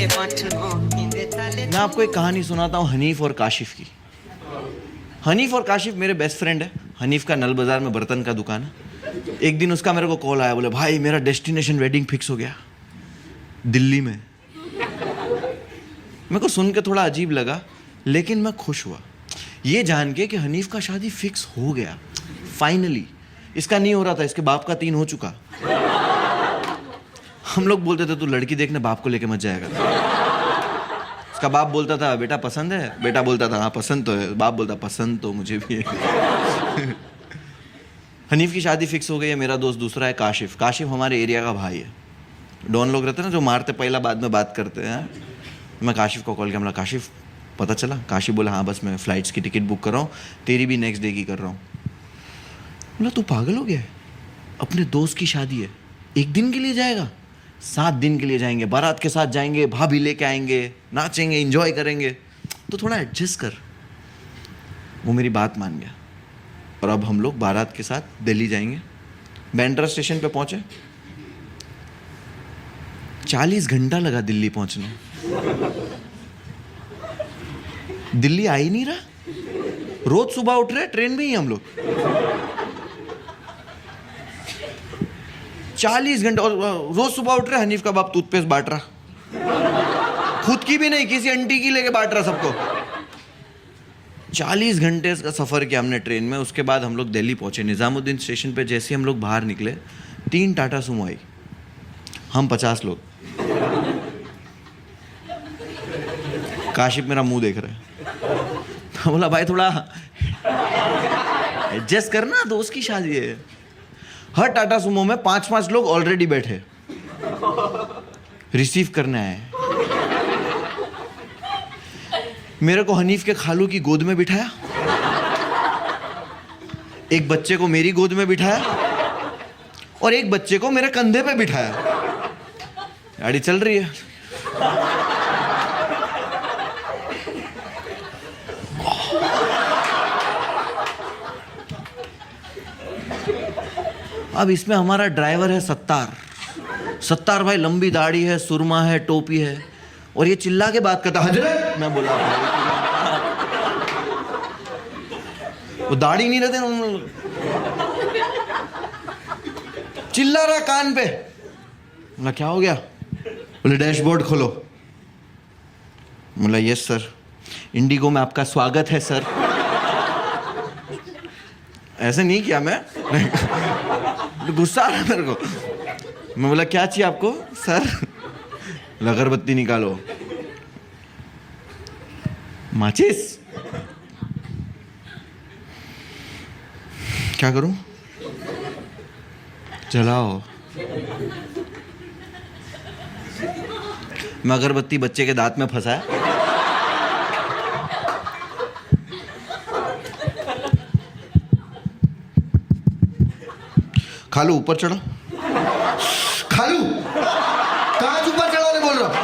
मैं आपको एक कहानी सुनाता हूँ हनीफ और काशिफ की। हनीफ और काशिफ मेरे बेस्ट फ्रेंड है। हनीफ का नल बाजार में बर्तन का दुकान है। एक दिन उसका मेरे को कॉल आया, बोले भाई मेरा डेस्टिनेशन वेडिंग फिक्स हो गया दिल्ली में। मेरे को सुन के थोड़ा अजीब लगा, लेकिन मैं खुश हुआ ये जान के कि हनीफ का शादी फिक्स हो गया फाइनली। इसका नहीं हो रहा था, इसके बाप का 3 हो चुका। हम लोग बोलते थे तू लड़की देखने बाप को लेके मत जाएगा। उसका बाप बोलता था बेटा पसंद है, बेटा बोलता था हाँ पसंद तो है, बाप बोलता पसंद तो मुझे भी है। हनीफ की शादी फिक्स हो गई है। मेरा दोस्त दूसरा है काशिफ। काशिफ हमारे एरिया का भाई है। डॉन लोग रहते हैं ना जो मारते पहला बाद में बात करते हैं। मैं काशिफ को कॉल किया, बोला काशिफ पता चला? काशिफ बोला हाँ बस मैं फ़्लाइट्स की टिकट बुक कर रहा हूँ, तेरी भी नेक्स्ट डे की कर रहा हूँ। बोला तू पागल हो गया है? अपने दोस्त की शादी है, 1 दिन के लिए जाएगा? 7 दिन के लिए जाएंगे, बारात के साथ जाएंगे, भाभी लेके आएंगे, नाचेंगे, एंजॉय करेंगे, तो थोड़ा एडजस्ट कर। वो मेरी बात मान गया और अब हम लोग बारात के साथ दिल्ली जाएंगे। बैंड्रा स्टेशन पे पहुंचे, 40 घंटा लगा दिल्ली पहुंचने। दिल्ली आ ही नहीं रहा। रोज सुबह उठ रहे ट्रेन में ही हम लोग 40 घंटे। और रोज सुबह उठ रहे हनीफ का बाप टूथपेस्ट बांट रहा, खुद की भी नहीं किसी आंटी की लेके बांट रहा सबको। 40 घंटे का सफर किया हमने ट्रेन में। उसके बाद हम लोग दिल्ली पहुंचे। निजामुद्दीन स्टेशन पे जैसे हम लोग बाहर निकले, 3 टाटा सुमो आई, हम 50 लोग। काशिफ मेरा मुंह देख रहा है। मैं बोला भाई थोड़ा एडजस्ट करना, दोस्त की शादी है। हर टाटा सुमो में 5-5 लोग ऑलरेडी बैठे रिसीव करने आए। मेरे को हनीफ के खालू की गोद में बिठाया, एक बच्चे को मेरी गोद में बिठाया और एक बच्चे को मेरे कंधे पे बिठाया। गाड़ी चल रही है। अब इसमें हमारा ड्राइवर है सत्तार भाई, लंबी दाढ़ी है, सुरमा है, टोपी है, और ये चिल्ला के बात करता हजरत। मैं बोला वो दाढ़ी नहीं रहते उन, चिल्ला रहा कान पे। बोला क्या हो गया? बोले डैशबोर्ड खोलो। बोला यस सर, इंडिगो में आपका स्वागत है सर। ऐसे नहीं किया मैं, गुस्सा आ रहा मेरे को। मैं बोला क्या चाहिए आपको सर? अगरबत्ती निकालो। माचिस? क्या करूं? जलाओ। मैं अगरबत्ती बच्चे के दांत में फंसाया। खालू ऊपर चढ़ो। खालू कहाँ ऊपर चढ़ाने बोल रहा?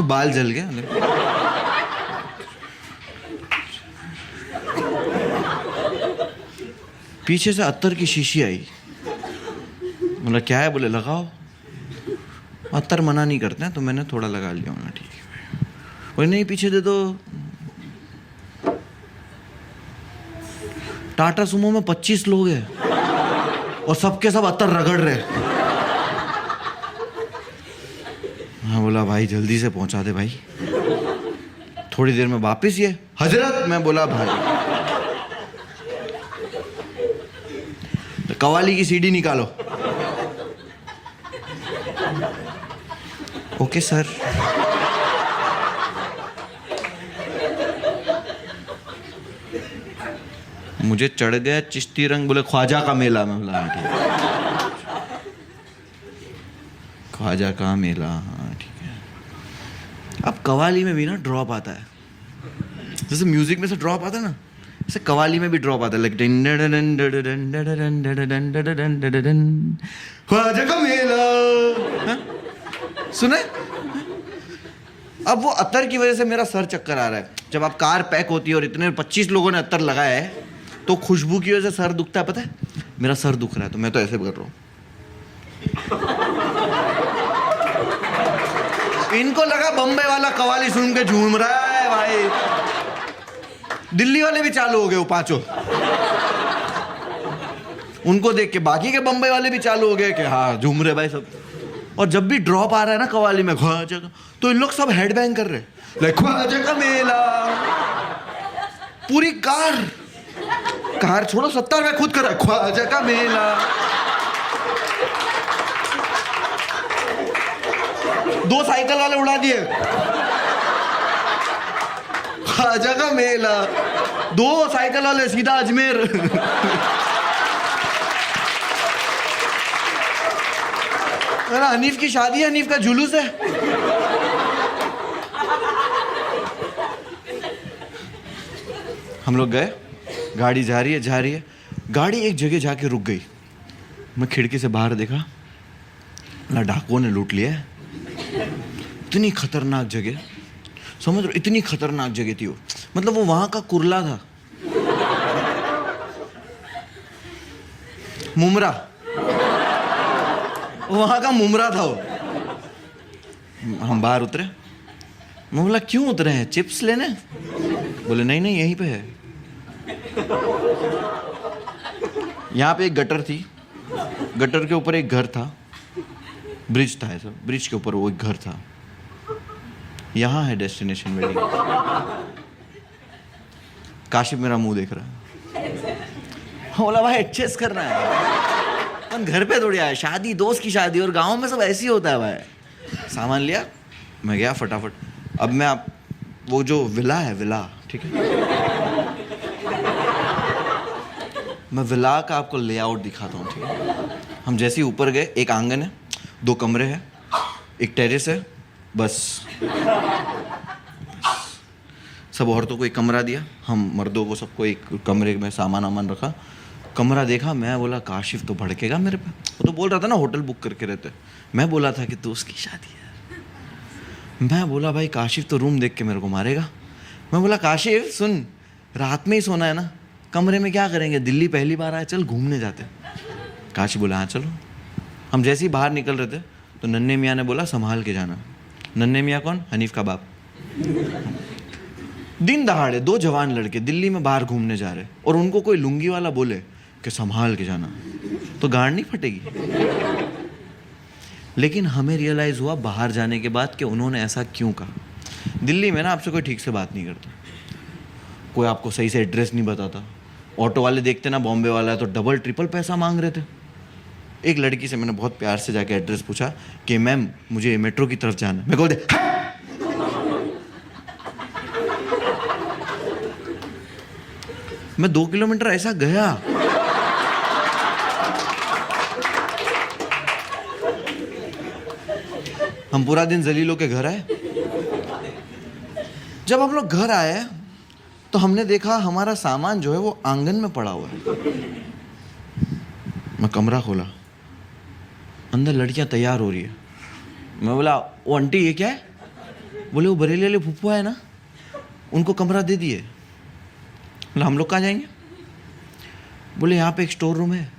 बाल जल गया। पीछे से अत्तर की शीशी आई। बोला क्या है? बोले लगाओ। अत्तर मना नहीं करते हैं तो मैंने थोड़ा लगा लिया। ठीक है। बोले नहीं पीछे दे दो। टाटा सुमो में 25 लोग हैं और सबके सब अत्तर रगड़ रहे। हाँ बोला भाई जल्दी से पहुंचा दे भाई, थोड़ी देर में वापिस ये हजरत। मैं बोला भाई कवाली की सीडी निकालो। Okay sir. मुझे चढ़ गया चिश्ती रंग। बोले ख्वाजा का मेला। मैं बोला हाँ ठीक, ख्वाजा का मेला, हाँ ठीक है। अब कवाली में भी ना ड्रॉप आता है, जैसे म्यूजिक में से ड्रॉप आता है ना, ऐसे कवाली में भी ड्रॉप आता है, लाइक ख्वाजा का मेला, सुने? अब वो अत्तर की वजह से मेरा सर चक्कर आ रहा है। जब आप कार पैक होती है और इतने 25 लोगों ने अत्तर लगाया है तो खुशबू की वजह से सर दुखता है, पता है? मेरा सर दुख रहा है तो मैं तो ऐसे कर रहा हूं। इनको लगा बम्बई वाला कवाली सुन के झूम रहा है भाई। दिल्ली वाले भी चालू हो गए, वो पांचों। उनको देख के बाकी के बम्बई वाले भी चालू हो गए कि हाँ झूम रहे भाई सब। और जब भी ड्रॉप आ रहा है ना कवाली में ख्वाजा का, तो इन लोग सब हेडबैंग कर रहे हैं, लाइक ख्वाजा का मेला। पूरी कार छोड़ो, 70 में खुद कर रहा है ख्वाजा का मेला। 2 साइकिल वाले उड़ा दिए ख्वाजा का मेला, 2 साइकिल वाले सीधा अजमेर। हनीफ की शादी है, हनीफ का जुलूस है। हम लोग गए, गाड़ी जा रही है। गाड़ी एक जगह जाके रुक गई। मैं खिड़की से बाहर देखा, डाकुओं ने लूट लिया है। इतनी खतरनाक जगह, समझ रहे? इतनी खतरनाक जगह थी वो। मतलब वो वहां का कुर्ला था, मुमरा, वहां का मुमरा था वो। हम बाहर उतरे। मैं बोला क्यों उतरे हैं, चिप्स लेने? बोले नहीं यहीं पे है। यहाँ पे एक गटर थी, गटर के ऊपर एक घर था, ब्रिज था ऐसा, ब्रिज के ऊपर वो एक घर था। यहाँ है डेस्टिनेशन वेडिंग। काशिफ मेरा मुंह देख रहा है। बोला भाई एडजस्ट करना है, हम घर पे थोड़ी आए, शादी, दोस्त की शादी, और गांव में सब ऐसे ही होता है भाई। सामान लिया, मैं गया फटाफट। अब मैं वो जो विला है, विला, ठीक है, मैं विला का आपको लेआउट दिखाता हूँ, ठीक है? हम जैसे ही ऊपर गए, एक आंगन है, 2 कमरे हैं, एक टेरेस है, बस। सब औरतों को एक कमरा दिया, हम मर्दों को सबको एक कमरे में सामान वामान रखा। कमरा देखा, मैं बोला काशिफ तो भड़केगा मेरे पे। वो तो बोल रहा था ना होटल बुक करके रहते। मैं बोला था कि दोस्त की शादी है। मैं बोला भाई काशिफ तो रूम देख के मेरे को मारेगा। मैं बोला काशिफ सुन, रात में ही सोना है ना, कमरे में क्या करेंगे, दिल्ली पहली बार आए, चल घूमने जाते। काशिफ बोला हाँ चलो। हम जैसे ही बाहर निकल रहे थे तो नन्हे मियाँ ने बोला संभाल के जाना। नन्हे मियाँ कौन? हनीफ का बाप। दिन दहाड़े 2 जवान लड़के दिल्ली में बाहर घूमने जा रहे, और उनको कोई लुंगी वाला बोले कि संभाल के जाना, तो गांड नहीं फटेगी? लेकिन हमें रियलाइज हुआ बाहर जाने के बाद कि उन्होंने ऐसा क्यों कहा। दिल्ली में ना आपसे कोई ठीक से बात नहीं करता, कोई आपको सही से एड्रेस नहीं बताता। ऑटो वाले देखते ना बॉम्बे वाला है तो डबल ट्रिपल पैसा मांग रहे थे। एक लड़की से मैंने बहुत प्यार से जाके एड्रेस पूछा कि मैम मुझे मेट्रो की तरफ जाना है। मैं बोल दे मैं 2 किलोमीटर ऐसा गया, हम पूरा दिन जलीलों के घर आए। जब हम लोग घर आए तो हमने देखा हमारा सामान जो है वो आंगन में पड़ा हुआ है। मैं कमरा खोला, अंदर लड़कियां तैयार हो रही है। मैं बोला वो आंटी ये क्या है? बोले वो बरेली वाले फुफुआ है ना, उनको कमरा दे दिए। बोला हम लोग कहाँ जाएंगे? बोले यहाँ पे एक स्टोर रूम है।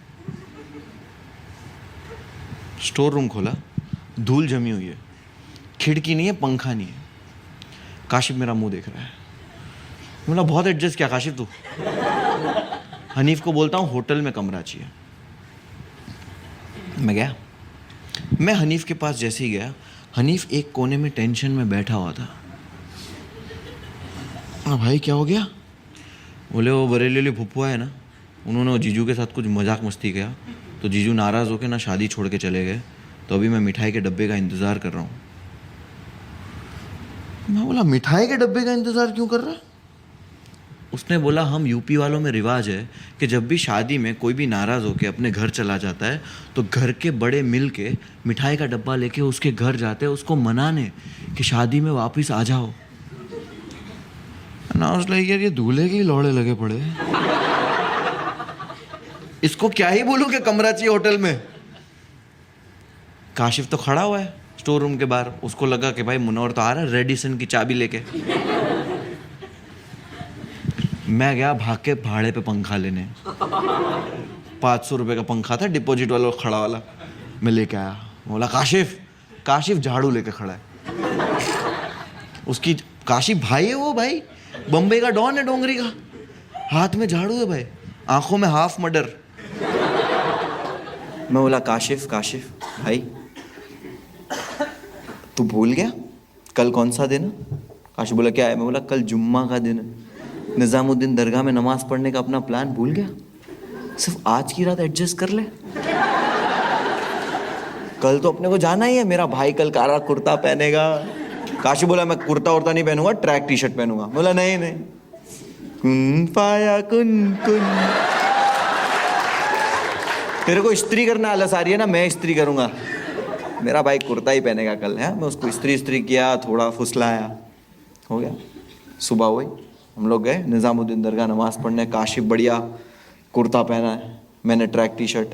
स्टोर रूम खोला, धूल जमी हुई है, खिड़की नहीं है, पंखा नहीं है। काशिफ मेरा मुंह देख रहा है। बोला बहुत एडजस्ट किया काशिफ तू। हनीफ को बोलता हूँ होटल में कमरा चाहिए। मैं गया, मैं हनीफ के पास जैसे ही गया, हनीफ एक कोने में टेंशन में बैठा हुआ था। भाई क्या हो गया? बोले वो बरेली वाली फुफुआ है ना, उन्होंने जीजू के साथ कुछ मजाक मस्ती किया, तो जीजू नाराज़ होकर ना शादी छोड़ के चले गए, तो अभी मैं मिठाई के डब्बे का इंतज़ार कर रहा हूँ। मैं बोला मिठाई के डब्बे का इंतज़ार क्यों कर रहा है? उसने बोला हम यूपी वालों में रिवाज है कि जब भी शादी में कोई भी नाराज़ होकर अपने घर चला जाता है तो घर के बड़े मिल के मिठाई का डब्बा लेके उसके घर जाते हैं उसको मनाने कि शादी में वापस आ जाओ। ना उस लाइक यार ये दूल्हे के ही लौड़े लगे पड़े, इसको क्या ही बोलूं कि कमरा चाहिए होटल में। काशिफ तो खड़ा हुआ है स्टोर रूम के बाहर, उसको लगा कि भाई मुनव्वर तो आ रहा है रेडिसन की चाबी लेके। मैं गया भाग के भाड़े पे पंखा लेने, 500 रुपए का पंखा था, डिपॉजिट वाला खड़ा वाला। मैं लेके आया, बोला काशिफ, काशिफ झाड़ू लेके खड़ा है। उसकी काशिफ भाई है वो, भाई बम्बई का डॉन है डोंगरी का, हाथ में झाड़ू है भाई, आंखों में हाफ मर्डर। मैं बोला काशिफ, काशिफ भाई तू भूल गया कल कौन सा दिन है? काशिफ बोला क्या है? मैं बोला कल जुम्मा का दिन है, निजामुद्दीन दरगाह में नमाज पढ़ने का अपना प्लान भूल गया? सिर्फ आज की रात एडजस्ट कर ले, कल तो अपने को जाना ही है। मेरा भाई कल काला कुर्ता पहनेगा। काशिफ बोला मैं कुर्ता उर्ता नहीं पहनूंगा, ट्रैक टी शर्ट पहनूंगा। बोला नहीं नहीं, कुन पाया कुन कुन। तेरे को इस्त्री करना आलस आ रही है ना, मैं इस्त्री करूंगा। मेरा भाई कुर्ता ही पहनेगा कल है। मैं उसको इस्त्री किया, थोड़ा फुसलाया, हो गया। सुबह हुई, हम लोग गए निजामुद्दीन दरगाह नमाज पढ़ने। काशिफ बढ़िया कुर्ता पहना है, मैंने ट्रैक टी शर्ट।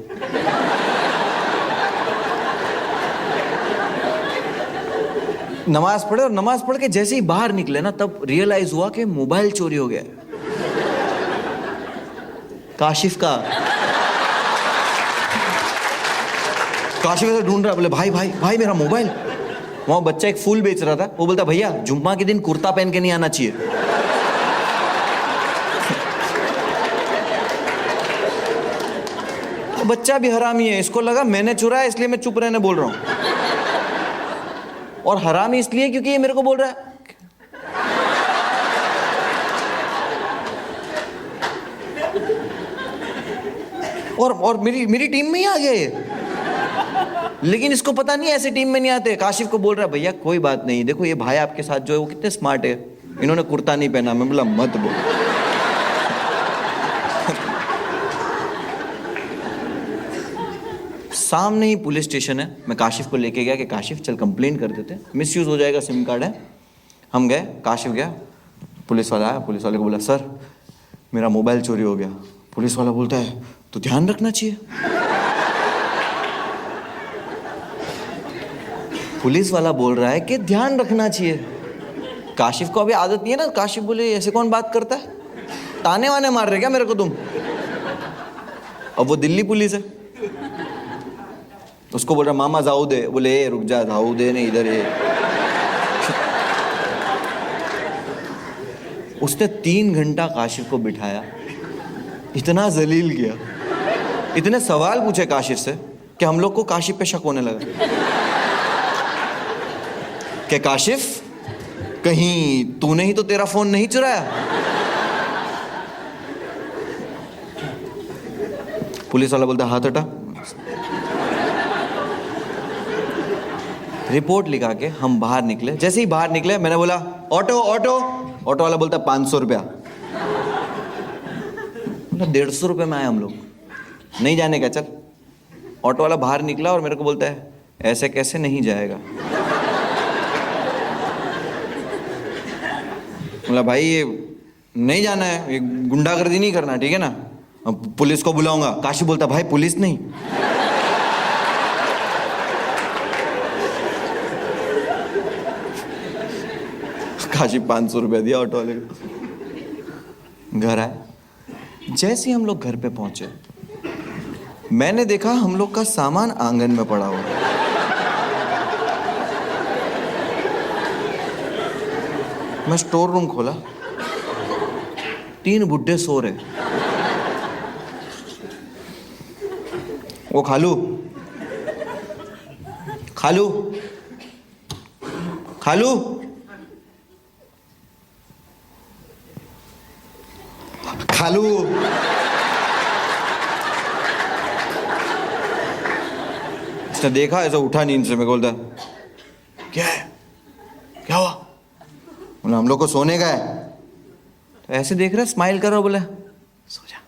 नमाज पढ़े और नमाज पढ़ के जैसे ही बाहर निकले ना, तब रियलाइज हुआ कि मोबाइल चोरी हो गया काशिफ का। काशिफ ऐसे ढूंढ रहा, बोले भाई भाई भाई मेरा मोबाइल। वहां बच्चा एक फूल बेच रहा था, वो बोलता भैया जुम्मा के दिन कुर्ता पहन के नहीं आना चाहिए। बच्चा भी हरामी है, इसको लगा मैंने चुराया इसलिए मैं चुप रहने बोल रहा हूं, और हरामी इसलिए क्योंकि ये मेरे को बोल रहा है। और मेरी टीम में ही आ गया ये, लेकिन इसको पता नहीं ऐसे टीम में नहीं आते। काशिफ को बोल रहा है भैया कोई बात नहीं, देखो ये भाई आपके साथ जो है वो कितने स्मार्ट है, इन्होंने कुर्ता नहीं पहना। मैं बोला मत बोल। सामने ही पुलिस स्टेशन है, मैं काशिफ को लेके गया कि काशिफ चल कंप्लेंट कर देते, मिसयूज हो जाएगा, सिम कार्ड है। हम गए, काशिफ गया, पुलिस वाला आया, पुलिस वाले को बोला सर मेरा मोबाइल चोरी हो गया। पुलिस वाला बोलता है तो ध्यान रखना चाहिए। पुलिस वाला बोल रहा है कि ध्यान रखना चाहिए। काशिफ को अभी आदत नहीं है ना, काशिफ बोले ऐसे कौन बात करता है, ताने वाने मार रहे क्या मेरे को तुम? अब वो दिल्ली पुलिस है, उसको बोल रहा मामा जाऊ दे, बोले ए रुक जा, जाऊ दे नहीं इधर। उसने 3 घंटा काशिफ को बिठाया, इतना जलील किया, इतने सवाल पूछे काशिफ से कि हम लोग को काशिफ पे शक होने लगा कि काशिफ कहीं तूने ही तो तेरा फोन नहीं चुराया। पुलिस वाला बोलता हाथ हटा। रिपोर्ट लिखा के हम बाहर निकले। जैसे ही बाहर निकले मैंने बोला ऑटो ऑटो। ऑटो वाला बोलता 500 रुपया। बोला 150 रुपये में आए हम लोग, नहीं जाने का चल। ऑटो वाला बाहर निकला और मेरे को बोलता है ऐसे कैसे नहीं जाएगा। बोला भाई ये नहीं जाना है, ये गुंडागर्दी नहीं करना, ठीक है ना, पुलिस को बुलाऊंगा। काशिफ बोलता भाई पुलिस नहीं। काशिफ 500 रुपया दिया ऑटो वाले को। घर आए, जैसे ही हम लोग घर पे पहुंचे मैंने देखा हम लोग का सामान आंगन में पड़ा हुआ। मैं स्टोर रूम खोला, 3 बुड्ढे सो रहे। वो खालू खालू खालू खालू उसने देखा, ऐसा उठा नींद से, मैं बोलता क्या है, क्या हुआ? बोला हम लोग को सोने का है। तो ऐसे देख रहा, स्माइल कर रहा, बोला सो जा।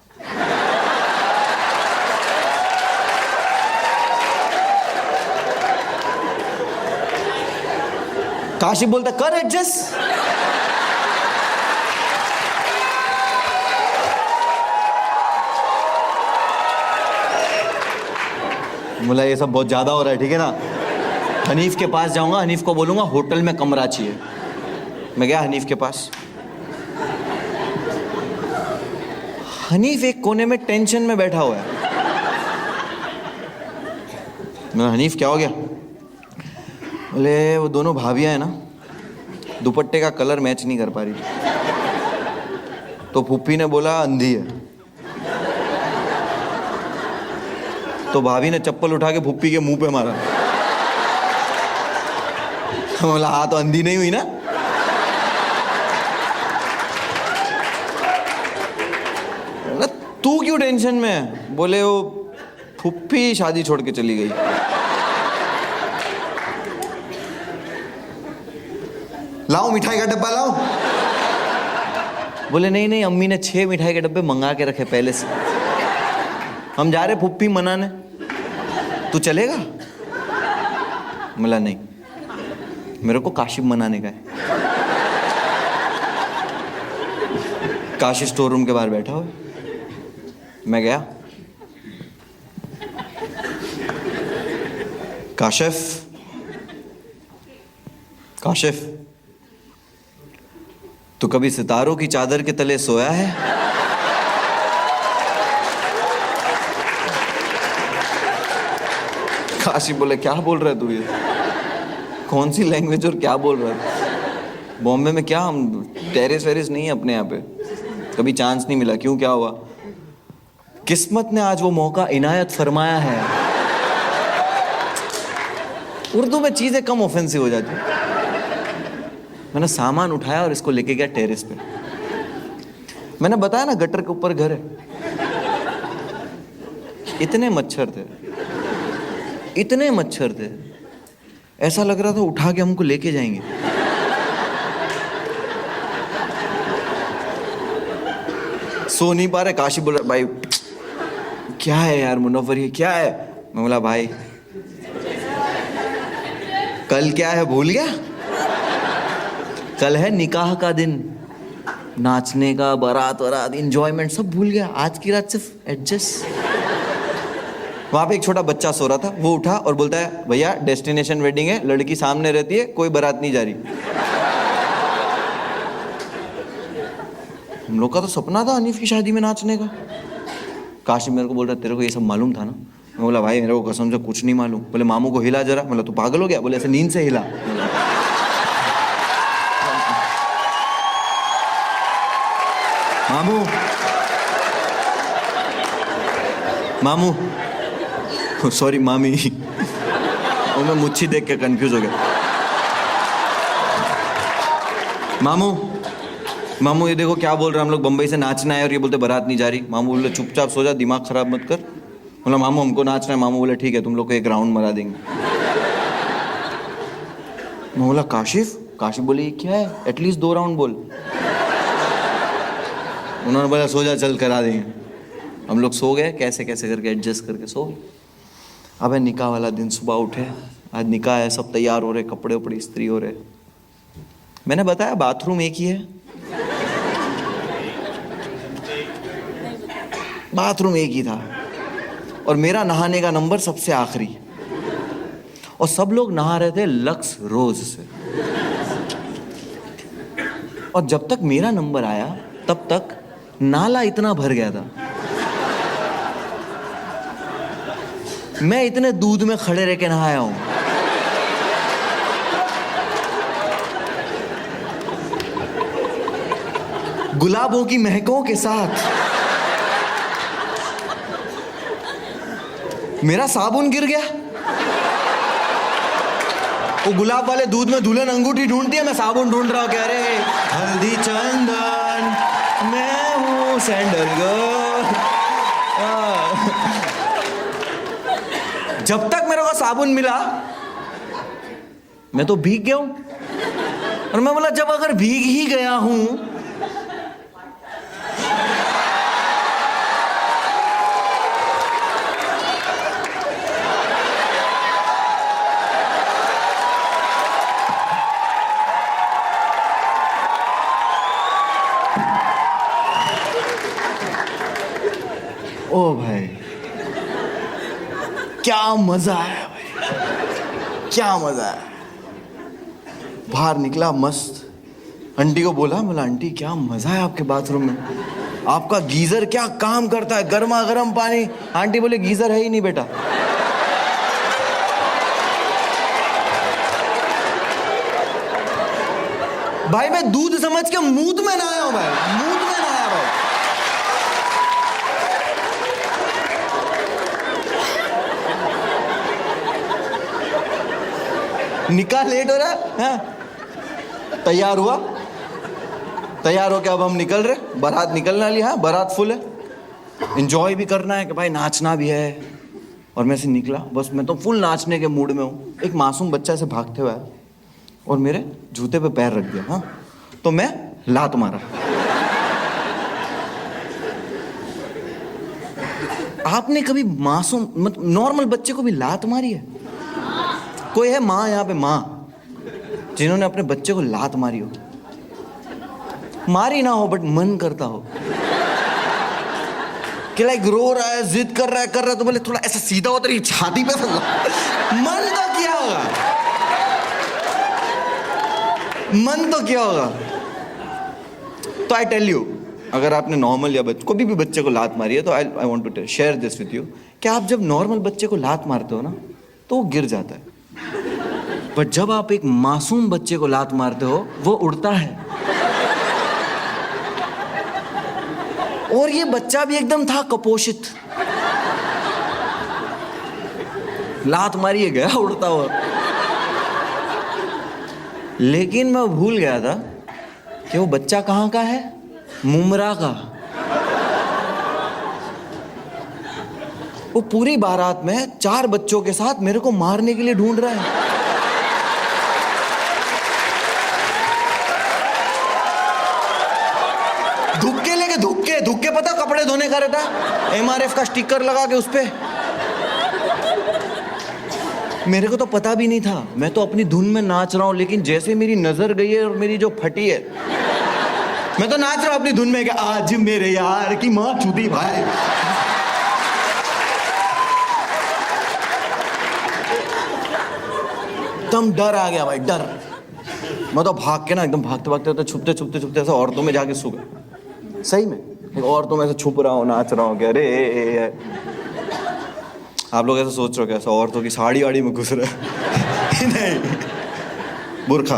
काशिफ बोलता कर एडजस्ट। बोला ये सब बहुत ज्यादा हो रहा है, ठीक है ना। हनीफ के पास जाऊंगा, हनीफ को बोलूंगा होटल में कमरा चाहिए। मैं गया हनीफ के पास। हनीफ एक कोने में टेंशन में बैठा हुआ है। मैं, हनीफ क्या हो गया? बोले वो दोनों भाभियां है ना, दुपट्टे का कलर मैच नहीं कर पा रही, तो फूफी ने बोला अंधी है, तो भाभी ने चप्पल उठा के फूफी के मुंह पे मारा। बोला हाँ तो अंधी नहीं हुई ना। बोला तू क्यों टेंशन में है? बोले वो फूफी शादी छोड़ के चली गई। लाओ मिठाई का डब्बा लाओ। बोले नहीं नहीं, अम्मी ने 6 मिठाई के डब्बे मंगा के रखे पहले से, हम जा रहे फुप्पी मनाने, तू चलेगा? बोला नहीं, मेरे को काशी मनाने का है। काशी स्टोर रूम के बाहर बैठा हुआ। मैं गया, काशिफ, काशिफ तू कभी सितारों की चादर के तले सोया है? काशी बोले क्या बोल रहा है तू, ये कौन सी लैंग्वेज और क्या बोल रहा है? बॉम्बे में क्या हम टेरेस वेरेस नहीं है अपने यहाँ पे, कभी चांस नहीं मिला। क्यों, क्या हुआ? किस्मत ने आज वो मौका इनायत फरमाया है। उर्दू में चीजें कम ऑफेंसिव हो जाती है। मैंने सामान उठाया और इसको लेके गया टेरेस पे। मैंने बताया ना गटर के ऊपर घर है। इतने मच्छर थे, इतने मच्छर थे, ऐसा लग रहा था उठा के हमको लेके जाएंगे। सो नहीं पा रहे। काशी बोला भाई क्या है यार मुनव्वर, ये क्या है? मैं बोला भाई कल क्या है भूल गया? कल है निकाह का दिन, नाचने का, बारात वरात, इंजॉयमेंट सब भूल गया। आज की रात सिर्फ एडजस्ट। वहां पे एक छोटा बच्चा सो रहा था, वो उठा और बोलता है भैया डेस्टिनेशन वेडिंग है, लड़की सामने रहती है, कोई बारात नहीं जा रही। हम लोग का तो सपना था हनीफ की शादी में नाचने का। काशी मेरे को बोल रहा तेरे को ये सब मालूम था ना? मैं बोला भाई मेरे को कसम से कुछ नहीं मालूम। बोले मामू को हिला जरा। बोला तू पागल हो गया? बोले ऐसे नींद से हिला। मामू, मामू, सॉरी मामी। और मैं मुच्छी देख के कंफ्यूज हो गया। मामू, मामू ये देखो क्या बोल रहे हैं, हम लोग बंबई से नाचना है और ये बोलते बारात नहीं जा रही। मामू बोले चुपचाप सो जा, दिमाग खराब मत कर। बोला मामू हमको नाचना है। मामू बोले ठीक है तुम लोग को एक राउंड मरा देंगे। मैं बोला काशिफ? काशिफ बोले ये क्या है, एटलीस्ट 2 राउंड बोल। उन्होंने बोला सो जा, चल करा देंगे। हम लोग सो गए, कैसे कैसे करके एडजस्ट करके सो गए। अब है निकाह वाला दिन, सुबह उठे, आज निकाह है, सब तैयार हो रहे, कपड़े उपड़े इस्त्री हो रहे। मैंने बताया बाथरूम एक ही है, बाथरूम एक ही था, और मेरा नहाने का नंबर सबसे आखिरी, और सब लोग नहा रहे थे लक्स रोज से। और जब तक मेरा नंबर आया तब तक नाला इतना भर गया था, मैं इतने दूध में खड़े रह के नहाया हूं। गुलाबों की महकों के साथ मेरा साबुन गिर गया। वो गुलाब वाले दूध में दुल्हन अंगूठी ढूंढती है, मैं साबुन ढूंढ रहा हूं। कह रहे हल्दी चंदन मैं हूं सैंडल गर्ल। जब तक मेरे को साबुन मिला मैं तो भीग गया हूं। और मैं बोला जब अगर भीग ही गया हूं ओ भाई क्या मजा आया भाई, क्या मजा आया। बाहर निकला मस्त, आंटी को बोला आंटी क्या मजा है आपके बाथरूम में, आपका गीजर क्या काम करता है, गर्मा गर्म पानी। आंटी बोले गीजर है ही नहीं बेटा। भाई मैं दूध समझ के मूत में ना आया हूं भाई, मूत में ना आया भाई। निकाह लेट हो रहा है, तैयार हुआ, तैयार हो के अब हम निकल रहे, बारात निकलने वाली। हाँ बारात फुल है, एंजॉय भी करना है कि भाई नाचना भी है। और मैं से निकला, बस मैं तो फुल नाचने के मूड में हूँ। एक मासूम बच्चा ऐसे भागते हुए आया और मेरे जूते पे पैर रख दिया। हाँ तो मैं लात मारा। आपने कभी मासूम मतलब नॉर्मल बच्चे को भी लात मारी है? कोई है माँ यहाँ पे, माँ जिन्होंने अपने बच्चे को लात मारी हो? मारी ना हो बट मन करता हो कि लाइक रो रहा है, जिद कर रहा है तो बोले थोड़ा ऐसा सीधा हो तेरी छाती पे मन तो क्या होगा, मन तो क्या होगा। तो आई टेल यू, अगर आपने नॉर्मल या कोई भी बच्चे को लात मारी है तो I want to share this with you कि आप जब नॉर्मल बच्चे को लात मारते हो ना तो वो गिर जाता है, बट जब आप एक मासूम बच्चे को लात मारते हो वो उड़ता है। और ये बच्चा भी एकदम था कपोषित, लात मारी है गया उड़ता हुआ। लेकिन मैं भूल गया था कि वो बच्चा कहाँ का है, मुमरा का। वो पूरी बारात में 4 बच्चों के साथ मेरे को मारने के लिए ढूंढ रहा है। धुक्के पता कपड़े धोने का रहता है, MRF का स्टिकर लगा के उस पे। मेरे को तो पता भी नहीं था, मैं तो अपनी धुन में नाच रहा हूं, लेकिन जैसे मेरी नजर गई है और मेरी जो फटी है, मैं तो नाच रहा हूं अपनी धुन में कि आज मेरे यार की मां चूती भाई। एकदम डर आ गया भाई, डर। मैं तो भाग के ना एकदम भागते भागते छुपते ऐसे औरतों में जाके सो गए। सही में औरतों में ऐसे छुप रहा हूँ, नाच रहा हूँ, कह अरे आप लोग ऐसे सोच रहे हो कैसा औरतों की साड़ी वाड़ी में घुस रहा है नहीं, बुर्खा।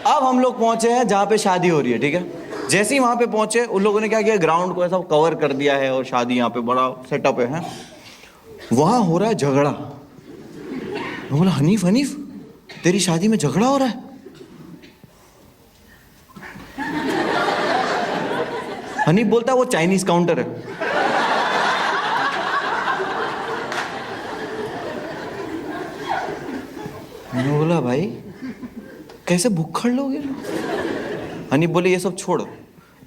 अब हम लोग पहुंचे हैं जहां पे शादी हो रही है, ठीक है। जैसे ही वहां पे पहुंचे उन लोगों ने क्या किया, ग्राउंड को ऐसा कवर कर दिया है और शादी यहाँ पे बड़ा सेटअप है। वहां हो रहा है झगड़ा। मैं बोला हनीफ तेरी शादी में झगड़ा हो रहा है? हनीफ बोलता है वो चाइनीज काउंटर है। मैंने बोला भाई कैसे भुक्खड़ लोग हैं? हनीफ बोले ये सब छोड़ो,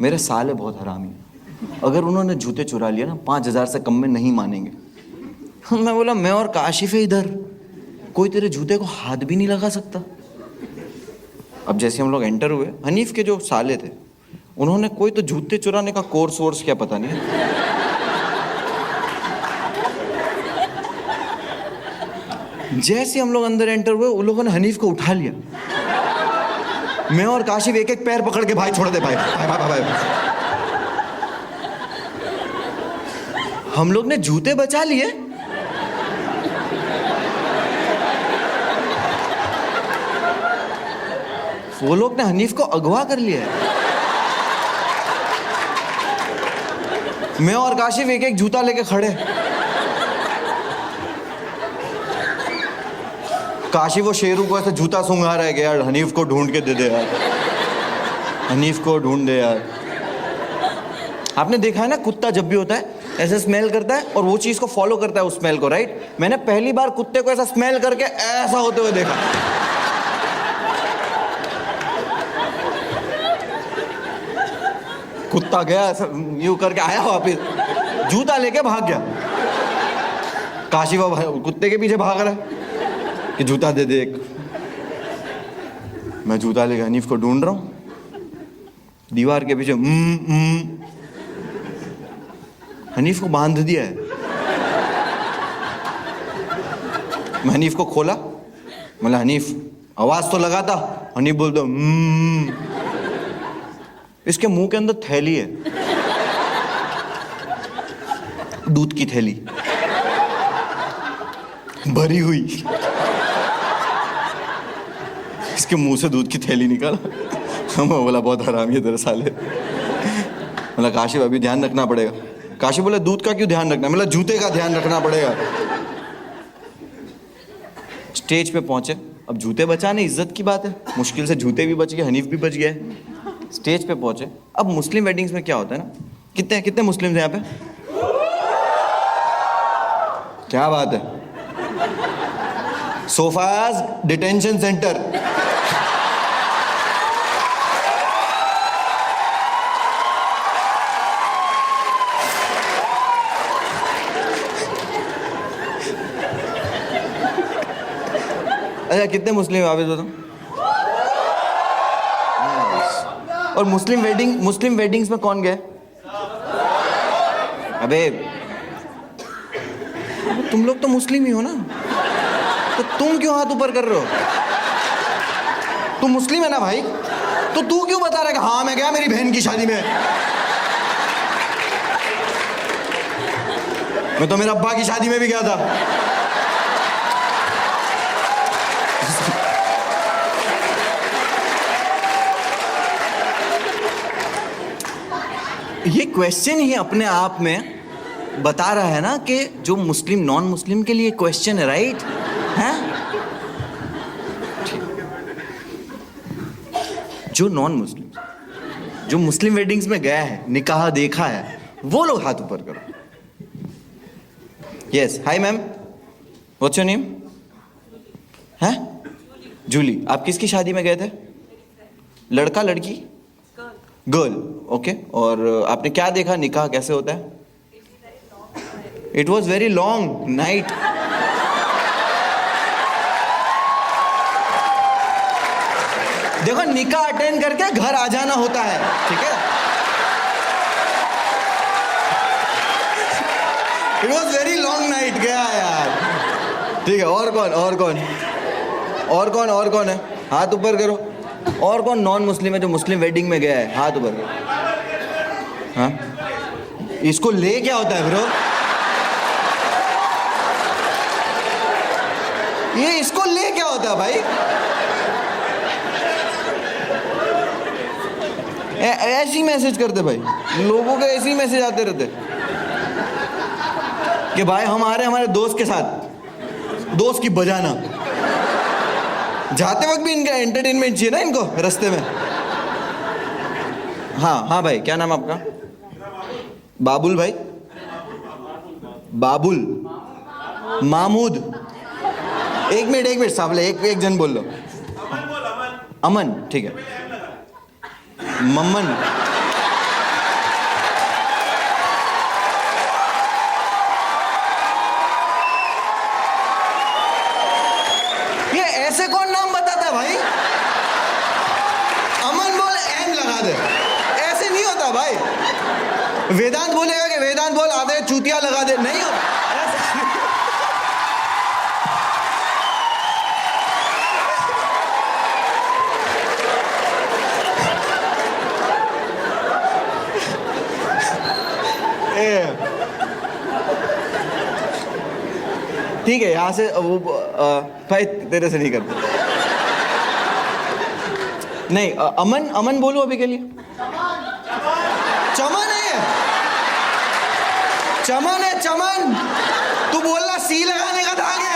मेरे साले बहुत हरामी हैं, अगर उन्होंने जूते चुरा लिया ना 5000 से कम में नहीं मानेंगे। मैं बोला मैं और काशिफ है इधर, कोई तेरे जूते को हाथ भी नहीं लगा सकता। अब जैसे हम लोग एंटर हुए, हनीफ के जो साले थे उन्होंने कोई तो जूते चुराने का कोर्स वोर्स क्या पता नहीं है, जैसे हम लोग अंदर एंटर हुए उन लोगों ने हनीफ को उठा लिया। मैं और काशिफ एक एक पैर पकड़ के भाई छोड़ दे भाई भाई भाई भाई, भाई। हम लोग ने जूते बचा लिए, वो लोग ने हनीफ को अगवा कर लिया है। मैं और काशिफ एक एक जूता लेके खड़े। काशिफ वो शेरू को ऐसे जूता सूंघा रहा है कि यार हनीफ को ढूंढ के दे दे यार, हनीफ को ढूंढ दे यार। आपने देखा है ना कुत्ता जब भी होता है ऐसे स्मेल करता है और वो चीज को फॉलो करता है उस स्मेल को, राइट? मैंने पहली बार कुत्ते को ऐसा स्मेल करके ऐसा होते हुए देखा। कुत्ता गया यूं करके आया वापिस, जूता लेके भाग गया। काशिफ कुत्ते के पीछे भाग रहा है कि जूता दे दे एक। मैं जूता लेके हनीफ को ढूंढ रहा हूँ, दीवार के पीछे हनीफ को बांध दिया है। मैं हनीफ को खोला, बोला हनीफ आवाज तो लगाता। हनीफ बोलता इसके मुंह के अंदर थैली है, दूध की थैली भरी हुई। इसके मुंह से दूध की थैली निकाला। मैं बोला बहुत हरामी है तेरे साले। बोला काशिफ अभी ध्यान रखना पड़ेगा। काशिफ बोला दूध का क्यों ध्यान रखना? मतलब जूते का ध्यान रखना पड़ेगा। स्टेज पे पहुंचे, अब जूते बचाने इज्जत की बात है, मुश्किल से जूते भी बच गए, हनीफ भी बच गया। स्टेज पे पहुंचे। अब मुस्लिम वेडिंग्स में क्या होता है ना, कितने कितने मुस्लिम यहाँ पे? क्या बात है, सोफाज डिटेंशन सेंटर। अच्छा कितने मुस्लिम आप बताओ? और मुस्लिम वेडिंग्स में कौन गए? अबे तुम लोग तो मुस्लिम ही हो ना, तो तुम क्यों हाथ ऊपर कर रहे हो? तुम मुस्लिम है ना भाई, तो तू क्यों बता रहा है कि हाँ मैं गया मेरी बहन की शादी में? मैं तो मेरे अब्बा की शादी में भी गया था। ये क्वेश्चन ही अपने आप में बता रहा है ना कि जो मुस्लिम नॉन मुस्लिम के लिए क्वेश्चन है, राइट है? जो नॉन मुस्लिम, जो मुस्लिम वेडिंग्स में गया है, निकाह देखा है, वो लोग हाथ ऊपर करो। Yes, hi ma'am, what's your name? है जूली। आप किसकी शादी में गए थे? लड़का लड़की? Girl, okay. और आपने क्या देखा, निकाह कैसे होता है? It was very long night. देखो निकाह अटेंड करके घर आ जाना होता है, ठीक है? It was very long night. गया यार, ठीक है। और कौन और कौन है? हाथ ऊपर करो। और कौन नॉन मुस्लिम है जो मुस्लिम वेडिंग में गया है? हाथ ऊपर करो। हाँ, इसको ले क्या होता है ब्रो? ये इसको ले क्या होता है भाई? ऐसी मैसेज करते भाई, लोगों के ऐसे ही मैसेज आते रहते कि भाई हम आ रहे हैं हमारे दोस्त के साथ, दोस्त की बजाना। जाते वक्त भी इनका एंटरटेनमेंट चाहिए ना इनको रास्ते में। हाँ भाई, क्या नाम आपका? बाबुल भाई? बाबुल, महमूद। एक मिनट सावले, एक जन बोल लो। अमन, ठीक है। मम्मन, ये ऐसे कौन नाम बताता है भाई? अमन बोल, एम लगा दे, ऐसे नहीं होता भाई। वेदांत बोलेगा कि वेदांत बोल, आधे चूतिया लगा दे, नहीं होता ठीक है। यहां से वो भाई तेरे से नहीं करते। नहीं, अमन बोलू अभी के लिए? चमन है, चमन। तू बोलना सी लगाने का धागे।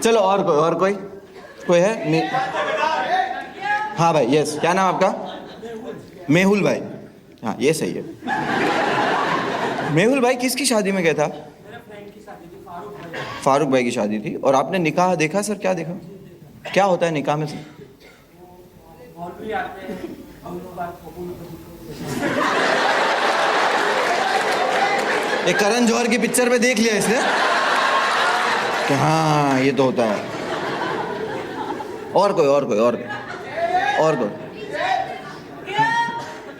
चलो और कोई है? नहीं। हाँ भाई, यस। क्या नाम आपका? मेहुल भाई। हाँ, ये सही है। मेहुल भाई किसकी शादी में गया था? फारूक भाई की शादी थी। और आपने निकाह देखा सर? क्या देखा? क्या होता है निकाह में सर? एक करण जौहर की पिक्चर में देख लिया इसने कि हाँ ये तो होता है। और कोई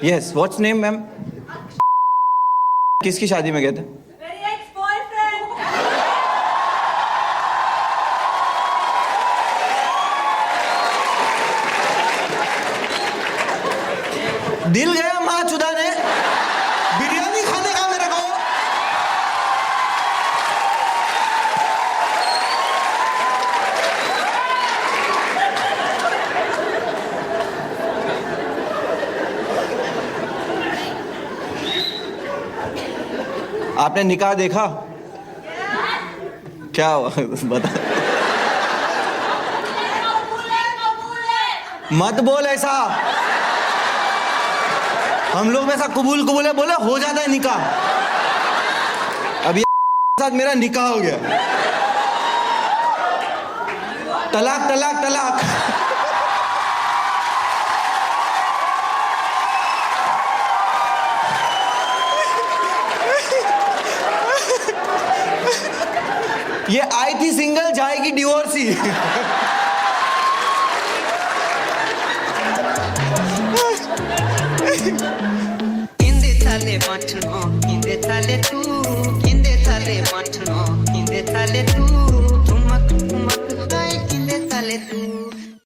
यस व्हाट्स नेम मैम? किसकी शादी में गए थे? मेरी ex-boyfriend। दिल गया माँ चुदा ने, बिरयानी खाने का मेरे को। आपने निकाह देखा? क्या हुआ बता। कबूल है। मत बोल ऐसा, हम लोग वैसा कबूल है बोले हो जाता है निकाह। अब ये साथ मेरा निकाह हो गया। तलाक तलाक तलाक। ये आई थी सिंगल, जाएगी divorcee. Kinde thale matno, kinde thale tu, kinde thale matno, kinde thale tu.